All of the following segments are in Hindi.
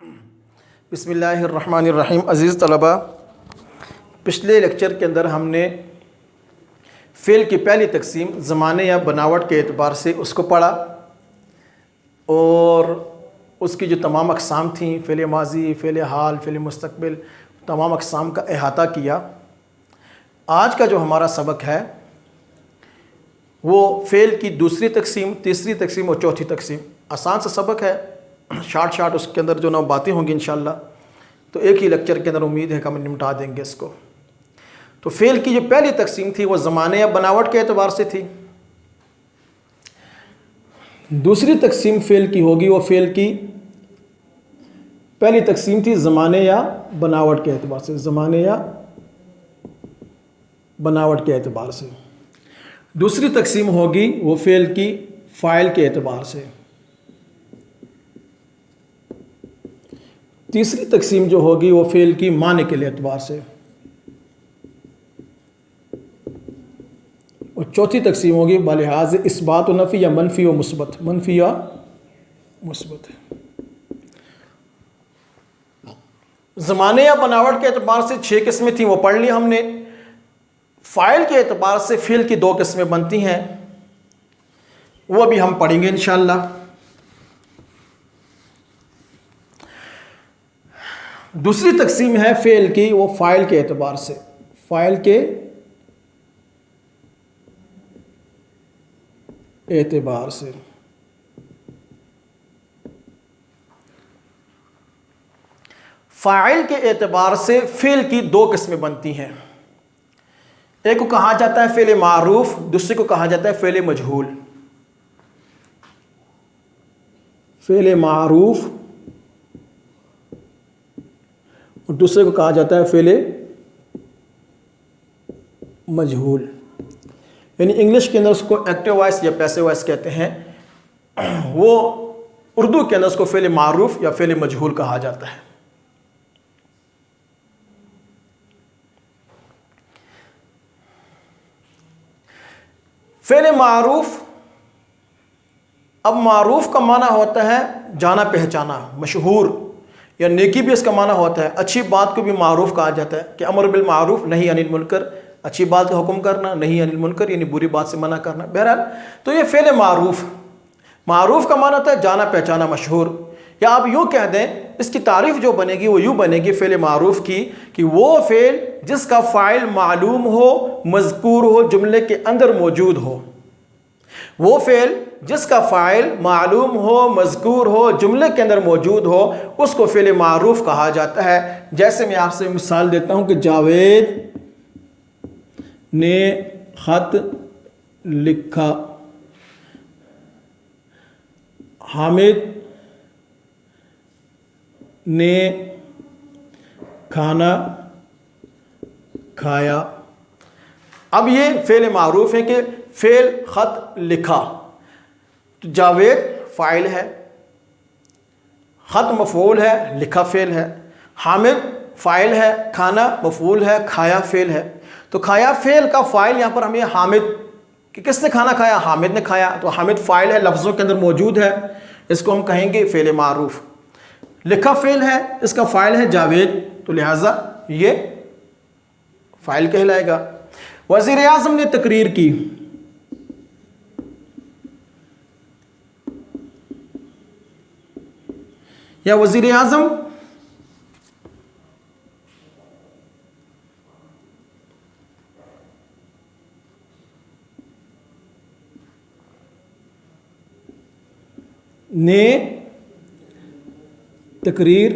बिस्मिल्लाहिर्रहमानिर्रहीम। अज़ीज़ तलबा, पिछले लेक्चर के अंदर हमने फ़ेल की पहली तकसीम ज़माने या बनावट के एतबार से उसको पढ़ा और उसकी जो तमाम अक़साम थी, फ़ेल माज़ी, फ़ेल हाल, फ़ेल मुस्तक़बिल, तमाम अक़साम का अहाता किया। आज का जो हमारा सबक है वो फ़ेल की दूसरी तकसीम, तीसरी तकसीम और चौथी तकसीम। आसान सा सबक है, शार्ट उसके अंदर जो ना बातें होंगी इंशाअल्लाह, तो एक ही लेक्चर के अंदर उम्मीद है कि हम निपटा देंगे इसको। तो फ़ेल की जो पहली तकसीम थी वो ज़माने या बनावट के एतबार से थी। दूसरी तकसीम फ़ेल की होगी, वो फ़ेल की पहली तकसीम थी ज़माने या बनावट के एतबार से, ज़माने या बनावट के एतबार से। दूसरी तकसीम होगी वो फ़ेल की फ़ाइल के एतबार से। तीसरी तकसीम जो होगी वो फ़ेल की माने के एतबार से। और चौथी तकसीम होगी बलिहाज इस्बात व नफ़ी या मनफ़ी व मुस्बत, मनफ़ी या मुस्बत। ज़माने या बनावट के एतबार से 6 किस्में थी, वो पढ़ ली हमने। फ़ाइल के एतबार से फ़ेल की 2 किस्में बनती हैं, वो भी हम पढ़ेंगे इंशाअल्लाह। दूसरी तकसीम है फ़ेल की वो फ़ाइल के एतबार से, फ़ाइल के एतबार से। फ़ाइल के एतबार से फ़ेल की 2 किस्में बनती हैं। एक को कहा जाता है फ़ेल मारूफ, दूसरे को कहा जाता है फ़ेल मजहूल। फ़ेल मारूफ और दूसरे को कहा जाता है फ़ेल मजहूल। यानी इंग्लिश के अंदर उसको एक्टिव वॉइस या पैसिव वॉइस कहते हैं, वो उर्दू के अंदर उसको फ़ेल मारूफ या फ़ेल मजहूल कहा जाता है। फ़ेल मारूफ, अब मारूफ का माना होता है जाना पहचाना, मशहूर, या नेकी भी इसका माना होता है। अच्छी बात को भी मारूफ कहा जाता है कि अमर बिल मारूफ नही अनिल मुनकर, अच्छी बात का हुक्म करना, नहीं अनिल मुनकर यानी बुरी बात से मना करना। बहरहाल तो ये फ़ेल मारूफ, मारूफ का माना होता है जाना पहचाना, मशहूर। या आप यूँ कह दें, इसकी तारीफ़ जो बनेगी वो यूँ बनेगी फ़ेल मारूफ की कि वो फ़ेल जिसका फ़ाइल मालूम हो, मज़कूर हो, जुमले के अंदर मौजूद हो। वो फ़ेल जिसका फ़ाइल मालूम हो, मज़कूर हो, जुमले के अंदर मौजूद हो, उसको फ़ेल मारूफ कहा जाता है। जैसे मैं आपसे मिसाल देता हूँ कि जावेद ने ख़त लिखा, हामिद ने खाना खाया। अब ये फ़ेल मारूफ है कि फ़ेल ख़त लिखा, तो जावेद फ़ाइल है, ख़त मफ़ऊल है, लिखा फ़ेल है, हामिद फ़ाइल है, खाना मफ़ऊल है, खाया फ़ेल है। तो खाया फ़ेल का फ़ाइल यहाँ पर हमें हामिद, कि किसने खाना खाया, हामिद ने खाया, तो हामिद फ़ाइल है, लफ्ज़ों के अंदर मौजूद है, इसको हम कहेंगे फ़ेल मारूफ। लिखा फ़ेल है, इसका फ़ाइल है जावेद, तो लिहाजा ये फ़ाइल कहलाएगा। वज़ीर आज़म ने तकरीर की, या वज़ीर आज़म ने तकरीर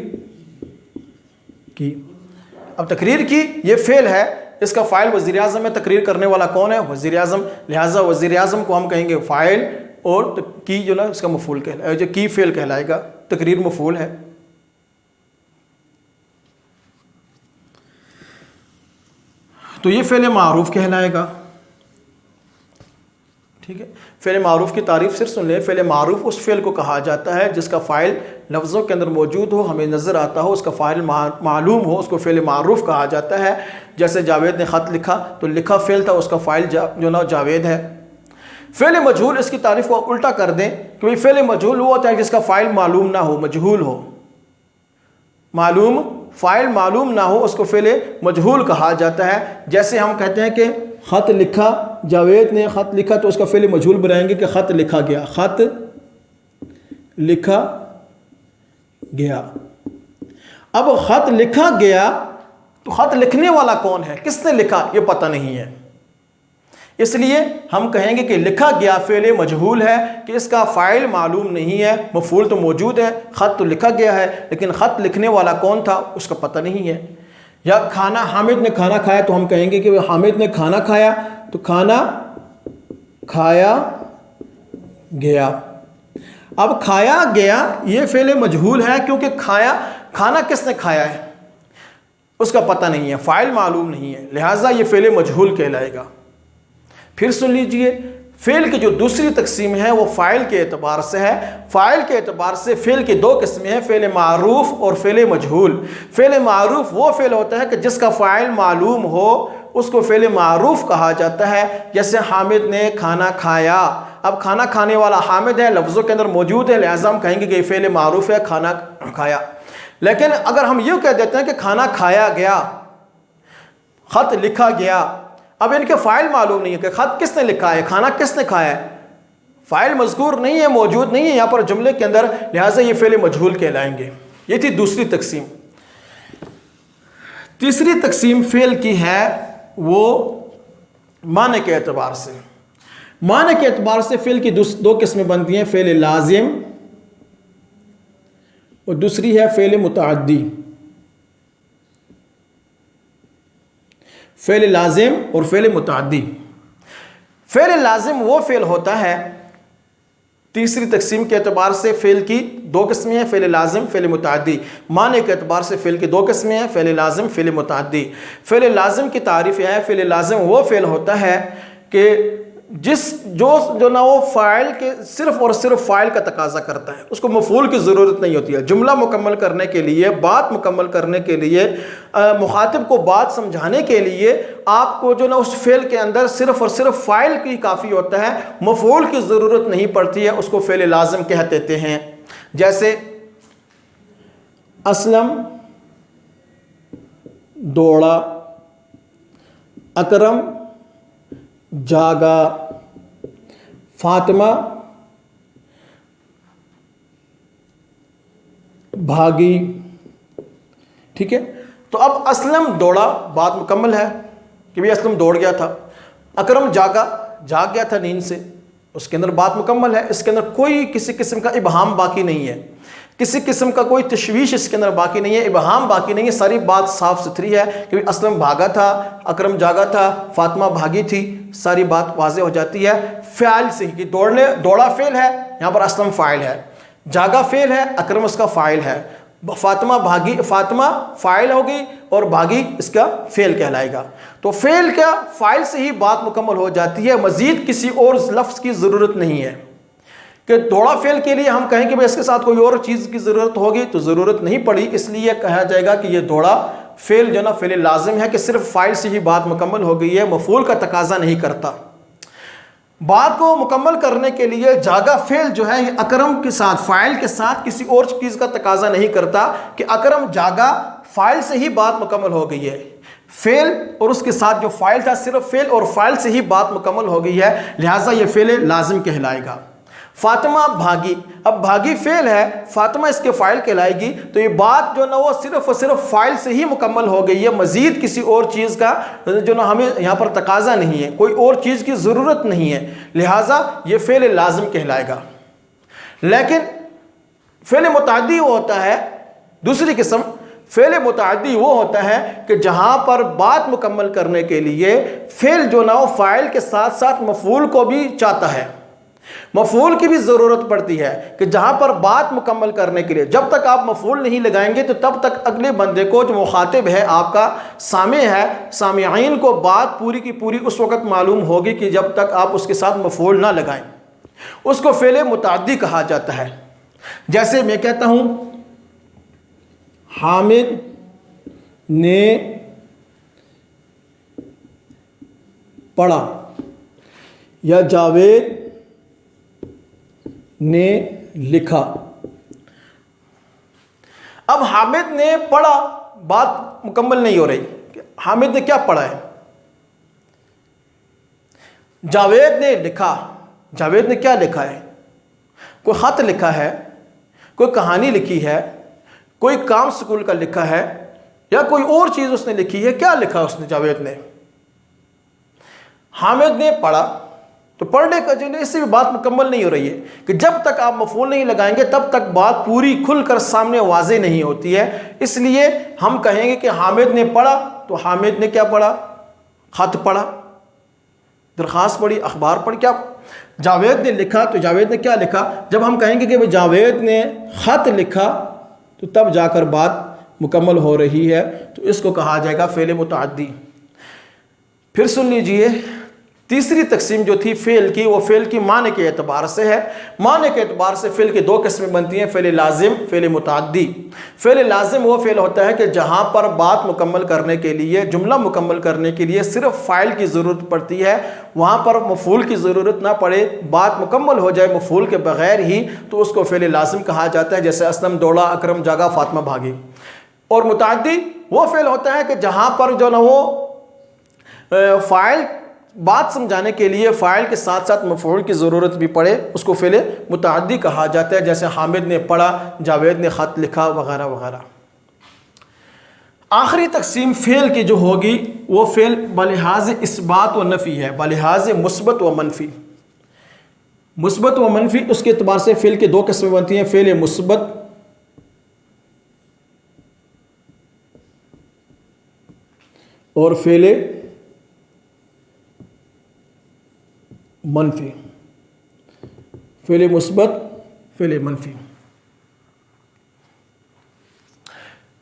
की। अब तकरीर की ये फ़ेल है, इसका फ़ाइल वज़ीर आज़म में, तकरीर करने वाला कौन है, वज़ीर आज़म। लिहाजा वज़ीर आज़म को हम कहेंगे फ़ाइल, और की जो ना इसका मफ़ऊल कहलाएगा, जो की फ़ेल कहलाएगा, तकरीर मफ़ऊल है। तो ये फ़ेल मारूफ कहलाएगा। ठीक है, फ़ेल मारूफ की तारीफ़ सिर्फ सुन लें। फ़ेल मारूफ उस फ़ेल को कहा जाता है जिसका फ़ाइल लफ्ज़ों के अंदर मौजूद हो, हमें नज़र आता हो, उसका फ़ाइल मालूम हो, उसको फ़ेल मारूफ कहा जाता है। जैसे जावेद ने ख़त लिखा, तो लिखा फ़ेल था, उसका फ़ाइल जो ना जावेद है। फ़ेल मजहूल, इसकी तारीफ़ को उल्टा कर दें कि भाई फ़ेल मजहूल वो होता है जिसका फ़ाइल मालूम ना हो, मजहूल हो। मालूम, फ़ाइल मालूम ना हो उसको फ़ेल मजहूल कहा जाता है। जैसे हम कहते हैं कि ख़त लिखा, जावेद ने ख़त लिखा, तो उसका फ़ेल मजहूल बनाएंगे कि ख़त लिखा गया, ख़त लिखा गया। अब ख़त लिखा गया तो ख़त लिखने वाला कौन है, किसने लिखा, ये पता नहीं है। इसलिए हम कहेंगे कि लिखा गया फ़ेल मजहूल है कि इसका फ़ाइल मालूम नहीं है, मफ़ूल तो मौजूद है, ख़त तो लिखा गया है, लेकिन ख़त लिखने वाला कौन था उसका पता नहीं है। या खाना, हामिद ने खाना खाया, तो हम कहेंगे कि हामिद ने खाना खाया, तो खाना खाया गया। अब खाया गया ये फ़ेल मजहूल है क्योंकि खाना किसने खाया है उसका पता नहीं है, फ़ाइल मालूम नहीं है, लिहाजा ये फ़ेल मजहूल कहलाएगा। फिर सुन लीजिए, फ़ेल की जो दूसरी तकसीम है वो फ़ाइल के एतबार से है। फ़ाइल के एतबार से फ़ेल की दो किस्में हैं, फ़ेल मारूफ़ और फ़ेल मजहूल। फ़ेल मारूफ़ वो फ़ेल होता है कि जिसका फ़ाइल मालूम हो उसको फ़ेल मारूफ़ कहा जाता है। जैसे हामिद ने खाना खाया, अब खाना खाने वाला हामिद है, लफ्ज़ों के अंदर मौजूद है, लिहाजा हम कहेंगे कि फ़ेल मारूफ़ है, खाना खाया। लेकिन अगर हम यूँ कह देते हैं कि खाना खाया गया, ख़त लिखा गया, अब इनके फ़ाइल मालूम नहीं है कि ख़त किसने लिखा है, खाना किसने खाया है, फ़ाइल मज़कूर नहीं है, मौजूद नहीं है यहाँ पर जुमले के अंदर, लिहाजा ये फ़ेल मजहूल कहलाएंगे। ये थी दूसरी तकसीम। तीसरी तकसीम फ़ेल की है वो माने के एतबार से। माने के एतबार से फ़ेल की दो किस्में बनती हैं, फ़ेल लाजिम और दूसरी है फ़ेल मुतअद्दी। फ़ेल लाजिम और फ़ेल मुतअद्दी। फ़ेल लाजिम वो फ़ेल होता है, तीसरी तकसीम के एतबार से फ़ेल की दो किस्में हैं, फ़ेल लाजिम, फ़ेल मुतअद्दी। माने के एतबार से फ़ेल की दो किस्में हैं, फ़ेल लाजिम, फ़ेल मुतअद्दी। फ़ेल लाजिम की तारीफ़ है, फ़ेल लाजिम वो फ़ेल होता है कि जो ना वो फ़ाइल के सिर्फ़ और सिर्फ फ़ाइल का तकाज़ा करता है, उसको मफ़ूल की ज़रूरत नहीं होती है। जुमला मुकम्मल करने के लिए, बात मुकम्मल करने के लिए, मुखातिब को बात समझाने के लिए आपको जो ना उस फ़ेल के अंदर सिर्फ़ और सिर्फ फ़ाइल की काफ़ी होता है, मफ़ूल की ज़रूरत नहीं पड़ती है, उसको फ़ेल लाज़िम कह देते हैं। जैसे असलम दौड़ा, अकरम जागा, फातिमा भागी। ठीक है, तो अब असलम दौड़ा, बात मुकम्मल है कि भाई असलम दौड़ गया था। अकरम जागा, जाग गया था नींद से, उसके अंदर बात मुकम्मल है, इसके अंदर कोई किसी किस्म का इबहाम बाकी नहीं है, किसी किस्म का कोई तशवीश इसके अंदर बाकी नहीं है, इबहाम बाकी नहीं है, सारी बात साफ़ सुथरी है कि असलम भागा था, अकरम जागा था, फातिमा भागी थी, सारी बात वाज़े हो जाती है। फ़ाइल से कि दौड़ा फ़ेल है, यहाँ पर असलम फ़ाइल है, जागा फ़ेल है, अकरम उसका फ़ाइल है, फातिमा भागी, फातिमा फ़ाइल होगी और भागी इसका फ़ेल कहलाएगा। तो फ़ेल का फ़ाइल से ही बात मुकम्मल हो जाती है, मज़ीद किसी और लफ्ज़ की ज़रूरत नहीं है कि दौड़ा फ़ेल के लिए हम कहें कि भाई इसके साथ कोई और चीज़ की ज़रूरत होगी, तो ज़रूरत नहीं पड़ी। इसलिए कहा जाएगा कि ये दौड़ा फ़ेल जो ना फ़ेल लाजिम है कि सिर्फ फ़ाइल से ही बात मुकम्मल हो गई है, मफ़ूल का तकाज़ा नहीं करता। बात को मुकम्मल करने के लिए जागा फ़ेल जो है ये अकरम के साथ, फ़ाइल के साथ किसी और चीज़ का तकाज़ा नहीं करता कि अकरम जागा, फ़ाइल से ही बात मुकम्मल हो गई है। फ़ेल और उसके साथ जो फ़ाइल था, सिर्फ फ़ेल और फ़ाइल से ही बात मुकम्मल हो गई है, लिहाजा ये फ़ेल लाजिम कहलाएगा। फातिमा भागी, अब भागी फ़ेल है, फातिमा इसके फ़ाइल कहलाएगी, तो ये बात जो ना वो सिर्फ़ और सिर्फ फ़ाइल से ही मुकम्मल हो गई है, मज़ीद किसी और चीज़ का जो ना हमें यहाँ पर तकाज़ा नहीं है, कोई और चीज़ की ज़रूरत नहीं है, लिहाजा ये फ़ेल लाज़िम कहलाएगा। लेकिन फ़ेल मुतअद्दी वो होता है, दूसरी किस्म फ़ेल मुतअद्दी वो होता है कि जहाँ पर बात मुकम्मल करने के लिए फ़ेल जो ना वो फ़ाइल के साथ साथ मफ़ूल को भी चाहता है, मफ़ूल की भी ज़रूरत पड़ती है कि जहाँ पर बात मुकम्मल करने के लिए जब तक आप मफ़ूल नहीं लगाएंगे तो तब तक अगले बंदे को जो मुखातिब है, आपका सामे है, सामिईन को बात पूरी की पूरी उस वक़्त मालूम होगी कि जब तक आप उसके साथ मफ़ूल ना लगाएं, उसको फ़ेल मुतअद्दी कहा जाता है। जैसे मैं कहता हूँ हामिद ने पढ़ा या जावेद ने लिखा। अब हामिद ने पढ़ा, बात मुकम्मल नहीं हो रही कि हामिद ने क्या पढ़ा है। जावेद ने लिखा, जावेद ने क्या लिखा है? कोई ख़त लिखा है, कोई कहानी लिखी है, कोई काम स्कूल का लिखा है, या कोई और चीज़ उसने लिखी है? क्या लिखा उसने जावेद ने? हामिद ने पढ़ा, तो पढ़ने का जो इससे भी बात मुकम्मल नहीं हो रही है कि जब तक आप मफ़ूल नहीं लगाएंगे तब तक बात पूरी खुलकर सामने वाज़े नहीं होती है। इसलिए हम कहेंगे कि हामिद ने पढ़ा, तो हामिद ने क्या पढ़ा? ख़त पढ़ा, दरख्वास्त पढ़ी, अखबार पढ़ी। क्या जावेद ने लिखा, तो जावेद ने क्या लिखा? जब हम कहेंगे कि भाई जावेद ने ख़त लिखा, तो तब जाकर बात मुकम्मल हो रही है, तो इसको कहा जाएगा फ़ेल मुतअद्दी। फिर सुन लीजिए, तीसरी तकसीम जो थी फ़ेल की, वो फ़ेल की माने के एतबार से है। माने के एतबार से फ़ेल की दो किस्में बनती हैं, फ़ेल लाजिम, फ़ेल मुतअद्दी। फ़ेल लाजिम वो फ़ेल होता है कि जहाँ पर बात मुकम्मल करने के लिए, जुमला मुकम्मल करने के लिए सिर्फ फ़ाइल की ज़रूरत पड़ती है, वहाँ पर मफ़ूल की ज़रूरत ना पड़े, बात मुकम्मल हो जाए मफ़ूल के बग़ैर ही, तो उसको फ़ेल लाजिम कहा जाता है। जैसे असलम दौड़ा, अकरम जागा, फ़ातिमा भागी। और मुतअद्दी वो फ़ेल होता है कि जहाँ पर जो ना वो फ़ाइल बात समझाने के लिए फ़ाइल के साथ साथ मफ़ऊल की ज़रूरत भी पड़े, उसको फ़ेल मुतअद्दी कहा जाता है। जैसे हामिद ने पढ़ा, जावेद ने ख़त लिखा, वगैरह वगैरह। आखिरी तकसीम फ़ेल की जो होगी वो फ़ेल बलिहाज इस्बात व नफ़ी है, बलिहाज मुस्बत व मनफ़ी। मुस्बत व मनफ़ी उसके अतबार से फ़ेल की दो किस्में बनती हैं, फ़ेल मुस्बत और फ़ेल मनफी। फ़ेल मुस्बत, फ़ेल मनफी।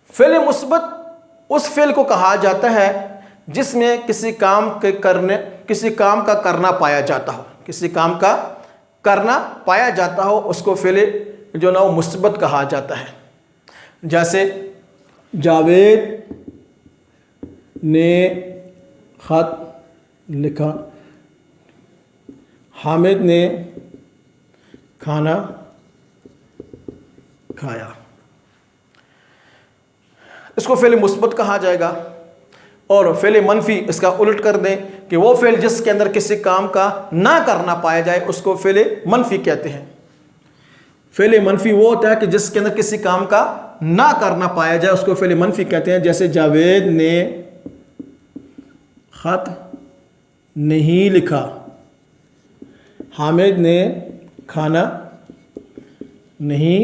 फ़ेल मुस्बत उस फ़ेल को कहा जाता है जिसमें किसी काम का करना पाया जाता हो, किसी काम का करना पाया जाता हो, उसको फ़ेल जो ना वो मुस्बत कहा जाता है। जैसे जावेद ने ख़त लिखा, हामिद ने खाना खाया, इसको फ़ेल मुस्बत कहा जाएगा। और फ़ेल मनफ़ी इसका उलट कर दें कि वो फ़ेल जिसके अंदर किसी काम का ना करना पाया जाए, उसको फ़ेल मनफ़ी कहते हैं। फ़ेल मनफ़ी वो होता है कि जिसके अंदर किसी काम का ना करना पाया जाए, उसको फ़ेल मनफ़ी कहते हैं। जैसे जावेद ने ख़त नहीं लिखा, हामिद ने खाना नहीं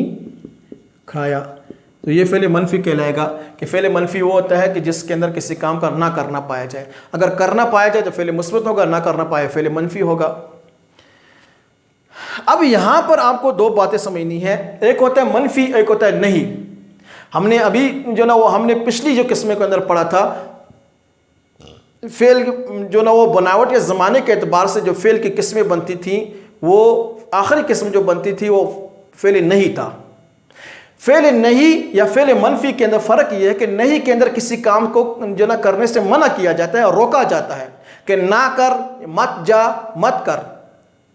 खाया, तो ये फ़ेल मनफ़ी कहलाएगा कि फ़ेल मनफ़ी वो होता है कि जिसके अंदर किसी काम का ना करना पाया जाए। अगर करना पाया जाए तो फ़ेल मुस्बत होगा, ना करना पाए फ़ेल मनफ़ी होगा। अब यहाँ पर आपको दो बातें समझनी है, एक होता है मनफ़ी, एक होता है नहीं। हमने अभी जो ना वो हमने पिछली जो किस्में के अंदर पढ़ा था, फ़ेल जो ना वो बनावट या ज़माने के एतबार से जो फ़ेल की किस्में बनती थी, वो आखिरी किस्म जो बनती थी वो फ़ेल नहीं था। फ़ेल नहीं या फ़ेल मनफ़ी के अंदर फ़र्क ये है कि नहीं के अंदर किसी काम को जो ना करने से मना किया जाता है और रोका जाता है कि ना कर, मत जा, मत कर,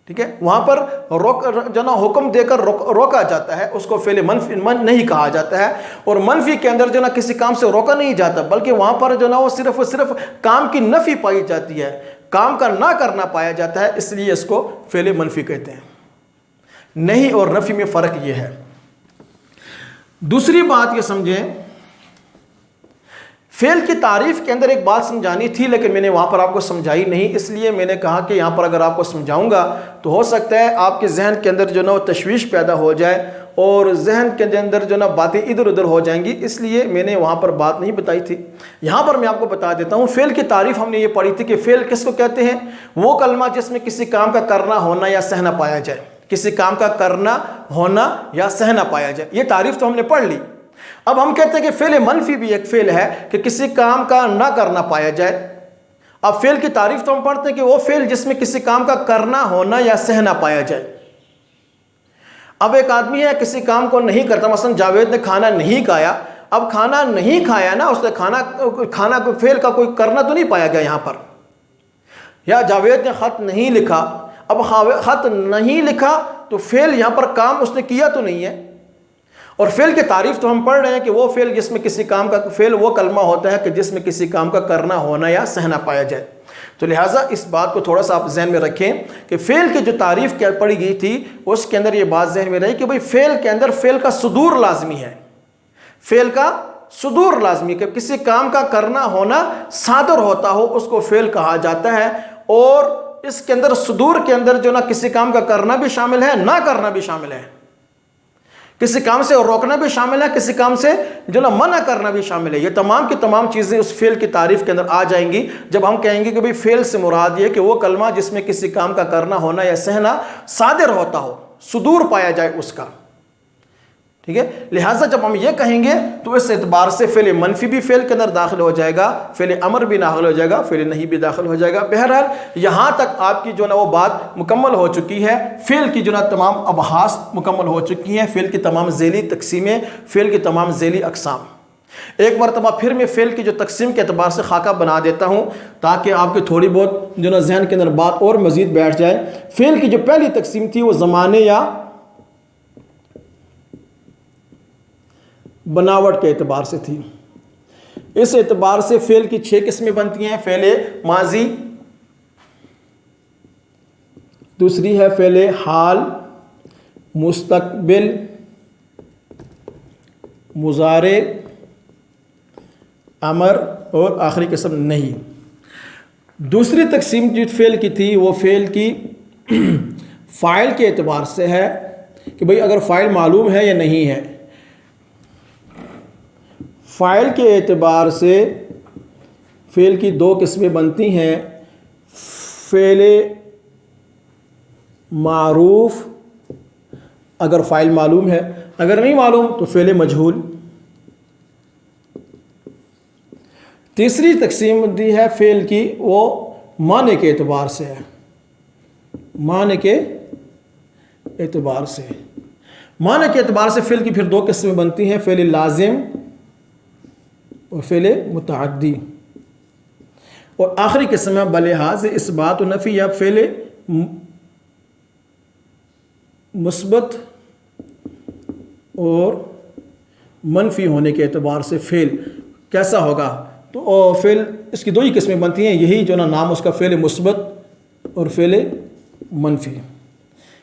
ठीक है। वहाँ पर रोक जो ना हुक्म देकर रोका जाता है, उसको फ़ेल मनफ़ी नहीं कहा जाता है। और मनफ़ी के अंदर जो ना किसी काम से रोका नहीं जाता, बल्कि वहाँ पर जो ना वो सिर्फ काम की नफ़ी पाई जाती है, काम का ना करना पाया जाता है, इसलिए इसको फ़ेल मनफ़ी कहते हैं। नहीं और नफ़ी में फ़र्क ये है। दूसरी बात ये समझें, फ़ेल की तारीफ़ के अंदर एक बात समझानी थी, लेकिन मैंने वहाँ पर आपको समझाई नहीं, इसलिए मैंने कहा कि यहाँ पर अगर आपको समझाऊंगा तो हो सकता है आपके जहन के अंदर जो ना वो तशवीश पैदा हो जाए और जहन के अंदर जो ना बातें इधर उधर हो जाएंगी, इसलिए मैंने वहाँ पर बात नहीं बताई थी। यहाँ पर मैं आपको बता देता हूँ। फ़ेल की तारीफ़ हमने ये पढ़ी थी कि फ़ेल किसको कहते हैं? वो कलमा जिसमें किसी काम का करना होना या सहना पाया जाए, किसी काम का करना होना या सहना पाया जाए, ये तारीफ़ तो हमने पढ़ ली। अब हम कहते हैं कि फ़ेल मनफ़ी भी एक फ़ेल है कि किसी काम का ना करना पाया जाए। अब फ़ेल की तारीफ़ तो हम पढ़ते हैं कि वो फ़ेल जिसमें किसी काम का करना होना या सहना पाया जाए। अब एक आदमी है किसी काम को नहीं करता, मसलन जावेद ने खाना नहीं खाया, अब खाना नहीं खाया ना, उसने खाना को फ़ेल का कोई करना तो नहीं पाया गया यहाँ पर। या जावेद ने ख़त नहीं लिखा, अब ख़त नहीं लिखा तो फ़ेल यहाँ पर काम उसने किया तो नहीं है। और फ़ेल की तारीफ़ तो हम पढ़ रहे हैं कि वो फ़ेल जिसमें किसी काम का फ़ेल वो कलमा होता है कि जिसमें किसी काम का करना होना या सहना पाया जाए। तो लिहाजा इस बात को थोड़ा सा आप जहन में रखें कि फ़ेल की जो तारीफ़ क्या पढ़ी गई थी उसके अंदर ये बात जहन में रही कि भाई फ़ेल के अंदर फ़ेल का सुदूर लाजमी है, फ़ेल का सुदूर लाजमी, कि किसी काम का करना होना सादर होता हो उसको फ़ेल कहा जाता है। और इसके अंदर सुदूर के अंदर जो ना किसी काम का करना भी शामिल है, ना करना भी शामिल है, किसी काम से रोकना भी शामिल है, किसी काम से जो ना मना करना भी शामिल है। ये तमाम की तमाम चीज़ें उस फ़ेल की तारीफ़ के अंदर आ जाएंगी जब हम कहेंगे कि भाई फ़ेल से मुराद ये कि वो कलमा जिसमें किसी काम का करना होना या सहना सादिर होता हो, सुदूर पाया जाए उसका। ठीक है, लिहाजा जब हम ये कहेंगे तो इस एतबार से फ़ेल मनफी भी फ़ेल के अंदर दाखिल हो जाएगा, फ़ेल अमर भी दाखिल हो जाएगा, फ़ेल नहीं भी दाखिल हो जाएगा। बहरहाल यहाँ तक आपकी जो ना वो बात मुकम्मल हो चुकी है, फ़ेल की जो ना तमाम अबहास मुकम्मल हो चुकी हैं, फ़ेल की तमाम ज़ेली तकसीमें, फ़ेल की तमाम ज़ेली अक़साम। एक मरतबा फिर मैं फ़ेल की जो तकसीम के एतबार से खाका बना देता हूँ ताकि आपकी थोड़ी बहुत जो ना जहन के अंदर बात और मज़ीद बैठ जाए। फ़ेल की जो पहली तकसीम थी वो ज़माने या बनावट के एतबार से थी। इस एतबार से फ़ेल की 6 किस्में बनती हैं। फ़ेल माजी, दूसरी है फ़ेल हाल, मुस्तकबिल, मुज़ारे, अमर और आखिरी किस्म नहीं। दूसरी तकसीम जो फ़ेल की थी वो फ़ेल की फ़ाइल के एतबार से है कि भाई अगर फ़ाइल मालूम है या नहीं है। फ़ाइल के एतबार से फ़ेल की 2 किस्में बनती हैं। फ़ेल मारूफ़ अगर फ़ाइल मालूम है, अगर नहीं मालूम तो फ़ेल मजहूल। तीसरी तकसीम दी है फ़ेल की वो माने के एतबार से है, माने के एतबार से। माने के एतबार से फ़ेल की फिर 2 किस्में बनती हैं, फ़ेल लाजिम और फ़ेल मुतअद्दी। और आखिरी किस्म है बलिहाज इस्बात व नफ़ी या फ़ेल मुस्बत और मनफी होने के एतबार से फ़ेल कैसा होगा। तो फ़ेल इसकी 2 ही किस्में बनती हैं, यही जो ना नाम उसका फ़ेल मुस्बत और फ़ेल मनफी।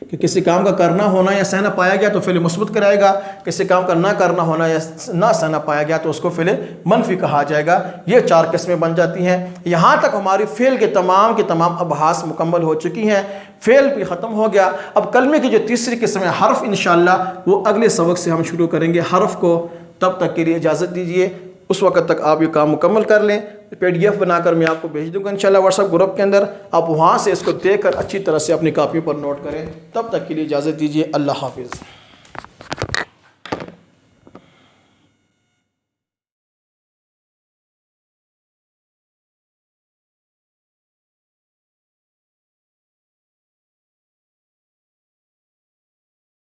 कि किसी काम का करना होना या सहना पाया गया तो फ़ेल मुस्बत कराएगा, किसी काम का ना करना होना या ना सहना पाया गया तो उसको फ़ेल मनफी कहा जाएगा। ये 4 किस्में बन जाती हैं। यहाँ तक हमारी फ़ेल के तमाम अबहास मुकम्मल हो चुकी हैं, फ़ेल भी ख़त्म हो गया। अब कलमे की जो तीसरी किस्म है हर्फ़, इंशाअल्लाह वो अगले सबक से हम शुरू करेंगे हर्फ़ को। तब तक के लिए इजाज़त दीजिए, उस वक्त तक आप ये काम मुकम्मल कर लें। PDF बनाकर मैं आपको भेज दूंगा इंशाल्लाह व्हाट्सएप ग्रुप के अंदर, आप वहाँ से इसको देखकर अच्छी तरह से अपनी कॉपी पर नोट करें। तब तक के लिए इजाज़त दीजिए, अल्लाह हाफिज़।